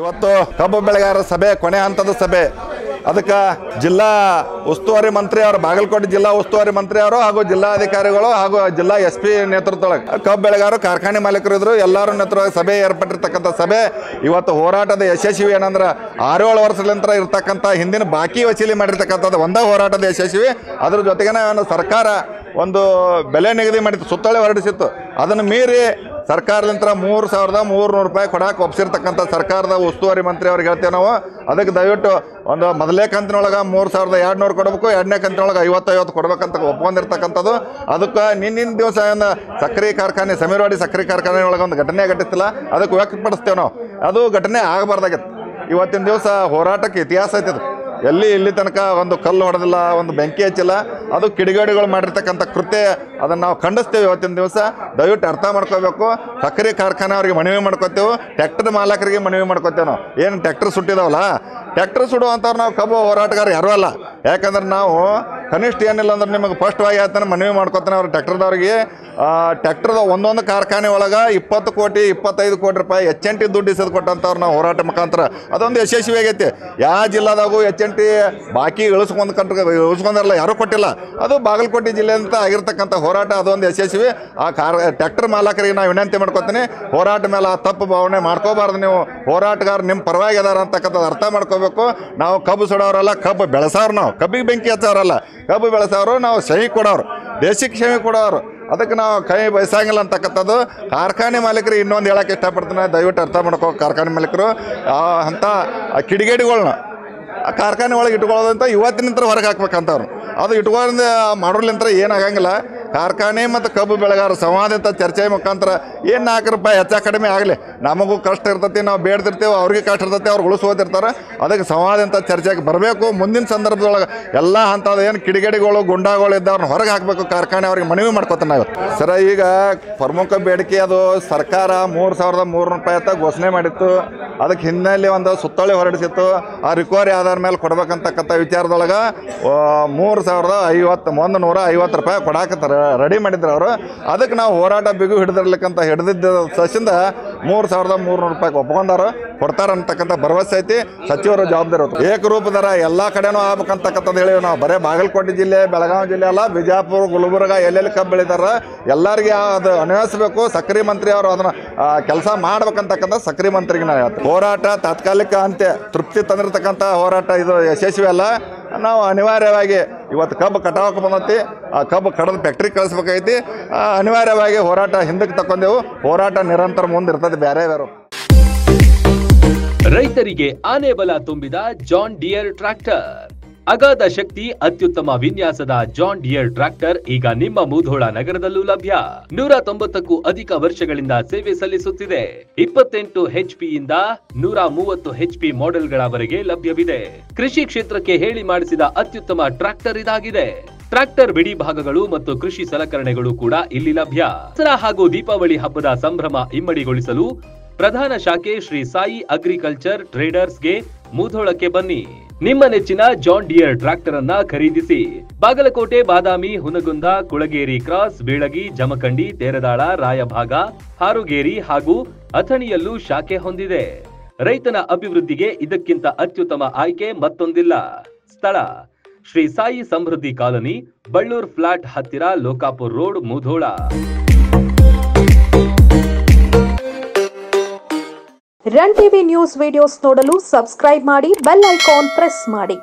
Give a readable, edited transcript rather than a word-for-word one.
ಇವತ್ತು ಕಬ್ಬು ಬೆಳೆಗಾರರ ಸಭೆ ಕೊನೆ ಹಂತದ ಸಭೆ. ಅದಕ್ಕೆ ಜಿಲ್ಲಾ ಉಸ್ತುವಾರಿ ಮಂತ್ರಿ ಅವರು, ಬಾಗಲಕೋಟೆ ಜಿಲ್ಲಾ ಉಸ್ತುವಾರಿ ಮಂತ್ರಿ ಅವರು ಹಾಗೂ ಜಿಲ್ಲಾಧಿಕಾರಿಗಳು ಹಾಗೂ ಜಿಲ್ಲಾ SP ನೇತೃತ್ವದೊಳಗೆ ಕಬ್ಬು ಬೆಳೆಗಾರರು, ಕಾರ್ಖಾನೆ ಮಾಲೀಕರು ಇದ್ರು. ಎಲ್ಲರೂ ನೇತೃತ್ವದಲ್ಲಿ ಸಭೆ ಏರ್ಪಟ್ಟಿರ್ತಕ್ಕಂಥ ಸಭೆ. ಇವತ್ತು ಹೋರಾಟದ ಯಶಸ್ವಿ ಏನಂದ್ರೆ 6-7 ವರ್ಷದಿಂದ ಇರ್ತಕ್ಕಂಥ ಹಿಂದಿನ ಬಾಕಿ ವಸೂಲಿ ಮಾಡಿರ್ತಕ್ಕಂಥದ್ದು ಒಂದೇ ಹೋರಾಟದ ಯಶಸ್ವಿ. ಅದ್ರ ಜೊತೆಗೆ ಸರ್ಕಾರ ಒಂದು ಬೆಲೆ ನಿಗದಿ ಮಾಡಿತ್ತು, ಸುತ್ತೋಲೆ ಹೊರಡಿಸಿತ್ತು. ಅದನ್ನು ಮೀರಿ ಸರ್ಕಾರದಿಂದ 3,300 ರೂಪಾಯಿ ಕೊಡಕ್ಕೆ ಒಪ್ಪಿಸಿರ್ತಕ್ಕಂಥ ಸರ್ಕಾರದ ಉಸ್ತುವಾರಿ ಮಂತ್ರಿ ಅವ್ರಿಗೆ ಹೇಳ್ತೇವೆ ನಾವು. ಅದಕ್ಕೆ ದಯವಿಟ್ಟು ಒಂದು ಮೊದಲನೇ ಕಂತಿನೊಳಗೆ 3,200 ಕೊಡಬೇಕು, ಎರಡನೇ ಕಂತಿನೊಳಗೆ 50-50 ಕೊಡ್ಬೇಕಂತ ಒಪ್ಕೊಂಡಿರ್ತಕ್ಕಂಥದ್ದು. ಅದಕ್ಕೆ ನಿನ್ನಿನ ದಿವಸ ಸಕ್ಕರೆ ಕಾರ್ಖಾನೆ, ಸಮೀರವಾಡಿ ಸಕ್ಕರೆ ಕಾರ್ಖಾನೆ ಒಳಗೆ ಒಂದು ಘಟನೆ ಘಟಿಸ್ತಿಲ್ಲ, ಅದಕ್ಕೆ ವ್ಯಕ್ತಪಡಿಸ್ತೇವೆ ನಾವು. ಅದು ಘಟನೆ ಆಗಬಾರ್ದಾಗಿತ್ತು. ಇವತ್ತಿನ ದಿವಸ ಹೋರಾಟಕ್ಕೆ ಇತಿಹಾಸ ಐತಿದು. ಇಲ್ಲಿ ತನಕ ಒಂದು ಕಲ್ಲು ಹೊಡೆದಿಲ್ಲ, ಒಂದು ಬೆಂಕಿ ಹಚ್ಚಿಲ್ಲ. ಅದು ಕಿಡಿಗೇಡಿಗಳು ಮಾಡಿರ್ತಕ್ಕಂಥ ಕೃತ್ಯ, ಅದನ್ನು ನಾವು ಖಂಡಿಸ್ತೇವೆ. ಇವತ್ತಿನ ದಿವಸ ದಯವಿಟ್ಟು ಅರ್ಥ ಮಾಡ್ಕೋಬೇಕು. ಸಕ್ಕರೆ ಕಾರ್ಖಾನೆ ಅವ್ರಿಗೆ ಮನವಿ ಮಾಡ್ಕೋತೇವೆ, ಟ್ಯಾಕ್ಟರ್ ಮಾಲಕರಿಗೆ ಮನವಿ ಮಾಡ್ಕೋತೇವೆ. ನಾವು ಏನು ಟ್ಯಾಕ್ಟರ್ ಸುಟ್ಟಿದಾವಲ್ಲ, ಟ್ಯಾಕ್ಟರ್ ಸುಡುವಂಥವ್ರು ನಾವು ಕಬ್ಬು ಹೋರಾಟಗಾರ ಯಾರೂ ಅಲ್ಲ. ಯಾಕಂದ್ರೆ ನಾವು ಕನಿಷ್ಠ ಏನಿಲ್ಲ ಅಂದ್ರೆ ನಿಮಗೆ ಸ್ಪಷ್ಟವಾಗಿ ಹೇಳ್ತಾನೆ, ಮನವಿ ಮಾಡ್ಕೋತಾನೆ ಅವ್ರು ಟ್ಯಾಕ್ಟರ್ದವ್ರಿಗೆ. ಟ್ಯಾಕ್ಟರ್ದ ಒಂದೊಂದು ಕಾರ್ಖಾನೆ ಒಳಗೆ 20 ಕೋಟಿ 25 ಕೋಟಿ ರೂಪಾಯಿ HNT ದುಡ್ಡು ಇಸದು ಕೊಟ್ಟಂಥವ್ರು ನಾವು ಹೋರಾಟ ಮುಖಾಂತರ ಅದೊಂದು ಯಶಸ್ವಿ ಆಗೈತಿ. ಯಾವ ಜಿಲ್ಲಾದಾಗೂ HNT ಬಾಕಿ ಇಳಿಸ್ಕೊಂಡಾರಲ್ಲ, ಯಾರೂ ಕೊಟ್ಟಿಲ್ಲ. ಅದು ಬಾಗಲಕೋಟೆ ಜಿಲ್ಲೆಯಿಂದ ಆಗಿರ್ತಕ್ಕಂಥ ಹೋರಾಟ, ಅದೊಂದು ಯಶಸ್ವಿ. ಆ ಟ್ಯಾಕ್ಟರ್ ಮಾಲಕರಿಗೆ ನಾವು ವಿನಂತಿ ಮಾಡ್ಕೋತೀನಿ, ಹೋರಾಟ ಮೇಲೆ ತಪ್ಪು ಭಾವನೆ ಮಾಡ್ಕೋಬಾರ್ದು. ನೀವು ಹೋರಾಟಗಾರ ನಿಮ್ಮ ಪರವಾಗಿ ಅದಾರ ಅಂತಕ್ಕಂಥದ್ದು ಅರ್ಥ ಮಾಡ್ಕೋಬೇಕು. ನಾವು ಕಬ್ಬು ಸುಡೋರಲ್ಲ, ಕಬ್ಬು ಬೆಳೆಸೋರು. ನಾವು ಕಬ್ಬಿಗೆ ಬೆಂಕಿ ಹಚ್ಚೋರಲ್ಲ, ಕಬ್ಬು ಬೆಳೆಸೋರು. ನಾವು ಸಹಿ ಕೊಡೋರು, ದೇಶಕ್ಕೆ ಕ್ಷಮೆ ಕೊಡೋರು. ಅದಕ್ಕೆ ನಾವು ಕೈ ಬಯಸಂಗಿಲ್ಲ ಅಂತಕ್ಕಂಥದ್ದು ಕಾರ್ಖಾನೆ ಮಾಲೀಕರಿಗೆ ಇನ್ನೊಂದು ಹೇಳೋಕ್ಕೆ ಇಷ್ಟಪಡ್ತೀನಿ. ದಯವಿಟ್ಟು ಅರ್ಥ ಮಾಡ್ಕೋ. ಕಾರ್ಖಾನೆ ಮಾಲೀಕರು ಅಂಥ ಕಿಡಿಗೇಡಿಗಳನ್ನ ಆ ಕಾರ್ಖಾನೆ ಒಳಗೆ ಇಟ್ಕೊಳ್ಳೋದಂತ ಇವತ್ತಿನಿಂದ ಹೊರಗೆ ಹಾಕ್ಬೇಕಂತವ್ರು. ಅದು ಇಟ್ಕೊಳ್ಳೋದ್ರಿಂದ ಮಾಡೋರ್ಲಿಂತ ಏನಾಗಂಗಿಲ್ಲ. ಕಾರ್ಖಾನೆ ಮತ್ತು ಕಬ್ಬು ಬೆಳೆಗಾರ ಸಂವಾದಿತ ಚರ್ಚೆ ಮುಖಾಂತರ ಏನು 4 ರೂಪಾಯಿ ಹೆಚ್ಚು ಕಡಿಮೆ ಆಗಲಿ, ನಮಗೂ ಕಷ್ಟ ಇರ್ತೈತಿ, ನಾವು ಬೇಡ್ತಿರ್ತೇವೆ, ಅವ್ರಿಗೆ ಕಷ್ಟ ಇರ್ತೈತಿ, ಅವ್ರು ಉಳಿಸೋದಿರ್ತಾರೆ. ಅದಕ್ಕೆ ಸಂವಾದಿತ ಚರ್ಚೆಗೆ ಬರಬೇಕು. ಮುಂದಿನ ಸಂದರ್ಭದೊಳಗೆ ಎಲ್ಲ ಹಂತದ ಏನು ಕಿಡಿಗೇಡಿಗಳು, ಗುಂಡಾಗಳು ಇದ್ದವ್ರನ್ನ ಹೊರಗೆ ಹಾಕಬೇಕು. ಕಾರ್ಖಾನೆ ಅವ್ರಿಗೆ ಮನವಿ ಮಾಡ್ಕೊತಾನೆ ನಾವು. ಸರ, ಈಗ ಪ್ರಮುಖ ಬೇಡಿಕೆ ಅದು ಸರ್ಕಾರ 3,300 ರೂಪಾಯಿ ಅಂತ ಘೋಷಣೆ ಮಾಡಿತ್ತು. ಅದಕ್ಕೆ ಹಿನ್ನೆಲೆ ಒಂದು ಸುತ್ತೋಲೆ ಹೊರಡಿಸಿತ್ತು. ಆ ರಿಕವರಿ ಆಧಾರ ಮೇಲೆ ಕೊಡ್ಬೇಕಂತಕ್ಕಂಥ ವಿಚಾರದೊಳಗೆ 3,050 ರೂಪಾಯಿ ಕೊಡಾಕತ್ತಾರೆ, ರೆಡಿ ಮಾಡಿದ್ರು ಅವರು. ಅದಕ್ಕೆ ನಾವು ಹೋರಾಟ ಬಿಗು ಹಿಡಿದಿದ್ದ ಸಸಿಂದ 3,300 ರೂಪಾಯಿಗೆ ಒಪ್ಕೊಂಡಾರು, ಕೊಡ್ತಾರಂತಕ್ಕಂಥ ಭರವಸೆ ಐತಿ. ಸಚಿವರು ಜವಾಬ್ದಾರಿ ಹೊತ್ತು ಏಕರೂಪದರ ಎಲ್ಲ ಕಡೆನೂ ಆಗ್ಬೇಕಂತಕ್ಕಂಥದ್ದು ಹೇಳಿವಿ ನಾವು. ಬರೀ ಬಾಗಲಕೋಟೆ ಜಿಲ್ಲೆ, ಬೆಳಗಾವಿ ಜಿಲ್ಲೆ ಅಲ್ಲ, ಬಿಜಾಪುರ, ಗುಲ್ಬರ್ಗ ಎಲ್ಲೆಲ್ಲಿ ಕಬ್ಬು ಬೆಳಿತಾರೆ ಎಲ್ಲರಿಗೆ ಅದು ಅನ್ವಯಿಸಬೇಕು. ಸಕ್ಕರೆ ಮಂತ್ರಿ ಅವರು ಅದನ್ನು ಕೆಲಸ ಮಾಡ್ಬೇಕಂತಕ್ಕಂಥ ಸಕ್ಕರೆ ಮಂತ್ರಿಗೆ ನಾವು ಹೇಳ್ತೀವಿ. ಹೋರಾಟ ತಾತ್ಕಾಲಿಕ ಅಂತ್ಯ, ತೃಪ್ತಿ ತಂದಿರತಕ್ಕಂಥ ಹೋರಾಟ ಇದು ಯಶಸ್ವಿ ಅಲ್ಲ. ನಾವು ಅನಿವಾರ್ಯವಾಗಿ ಇವತ್ತು ಕಬ್ಬು ಕಟಾವಕ್ಕೆ ಬಂದೈತಿ, ಆ ಕಬ್ಬು ಕಡದು ಫ್ಯಾಕ್ಟ್ರಿಗೆ ಕಳಿಸ್ಬೇಕಾಗೈತಿ. ಅನಿವಾರ್ಯವಾಗಿ ಹೋರಾಟ ಹಿಂದಕ್ಕೆ ತಗೊಂಡೆವು. ಹೋರಾಟ ನಿರಂತರ ಮುಂದಿರ್ತದೆ. ಬೇರೆ ರೈತರಿಗೆ ಆನೆ ಬಲ ತುಂಬಿದ ಜಾನ್ ಡಿಯರ್ ಟ್ರ್ಯಾಕ್ಟರ್. ಅಗಾಧ ಶಕ್ತಿ, ಅತ್ಯುತ್ತಮ ವಿನ್ಯಾಸದ ಜಾನ್ ಡಿಯರ್ ಟ್ರ್ಯಾಕ್ಟರ್ ಈಗ ನಿಮ್ಮ ಮುಧೋಳ ನಗರದಲ್ಲೂ ಲಭ್ಯ. 190ಕ್ಕೂ ಅಧಿಕ ವರ್ಷಗಳಿಂದ ಸೇವೆ ಸಲ್ಲಿಸುತ್ತಿದೆ. 28 HP ಯಿಂದ 130 HP ಮಾಡೆಲ್ಗಳವರೆಗೆ ಲಭ್ಯವಿದೆ. ಕೃಷಿ ಕ್ಷೇತ್ರಕ್ಕೆ ಹೇಳಿ ಮಾಡಿಸಿದ ಅತ್ಯುತ್ತಮ ಟ್ರ್ಯಾಕ್ಟರ್ ಇದಾಗಿದೆ. ಟ್ರ್ಯಾಕ್ಟರ್ ಬಿಡಿ ಭಾಗಗಳು ಮತ್ತು ಕೃಷಿ ಸಲಕರಣೆಗಳು ಕೂಡ ಇಲ್ಲಿ ಲಭ್ಯ. ದಸರಾ ಹಾಗೂ ದೀಪಾವಳಿ ಹಬ್ಬದ ಸಂಭ್ರಮ ಇಮ್ಮಡಿಗೊಳಿಸಲು ಪ್ರಧಾನ ಶಾಖೆ ಶ್ರೀ ಸಾಯಿ ಅಗ್ರಿಕಲ್ಚರ್ ಟ್ರೇಡರ್ಸ್ಗೆ ಮುಧೋಳಕ್ಕೆ ಬನ್ನಿ. ನಿಮ್ಮ ನೆಚ್ಚಿನ ಜಾನ್ ಡಿಯರ್ ಟ್ರ್ಯಾಕ್ಟರ್ ಅನ್ನ ಖರೀದಿಸಿ. ಬಾಗಲಕೋಟೆ, ಬಾದಾಮಿ, ಹುನಗುಂದ, ಕುಳಗೇರಿ ಕ್ರಾಸ್, ಬೀಳಗಿ, ಜಮಖಂಡಿ, ತೇರದಾಳ, ರಾಯಭಾಗ, ಹಾರುಗೇರಿ ಹಾಗೂ ಅಥಣಿಯಲ್ಲೂ ಶಾಖೆ ಹೊಂದಿದೆ. ರೈತನ ಅಭಿವೃದ್ಧಿಗೆ ಇದಕ್ಕಿಂತ ಅತ್ಯುತ್ತಮ ಆಯ್ಕೆ ಮತ್ತೊಂದಿಲ್ಲ. ಸ್ಥಳ ಶ್ರೀ ಸಾಯಿ ಸಮೃದ್ಧಿ ಕಾಲನಿ, ಬಳ್ಳೂರ್ ಫ್ಲಾಟ್ ಹತ್ತಿರ, Lokapur road, Mudhol. Run TV news videos ನೋಡಲು ಸಬ್ಸ್ಕ್ರೈಬ್ ಮಾಡಿ, ಬೆಲ್ ಐಕಾನ್ ಪ್ರೆಸ್ ಮಾಡಿ.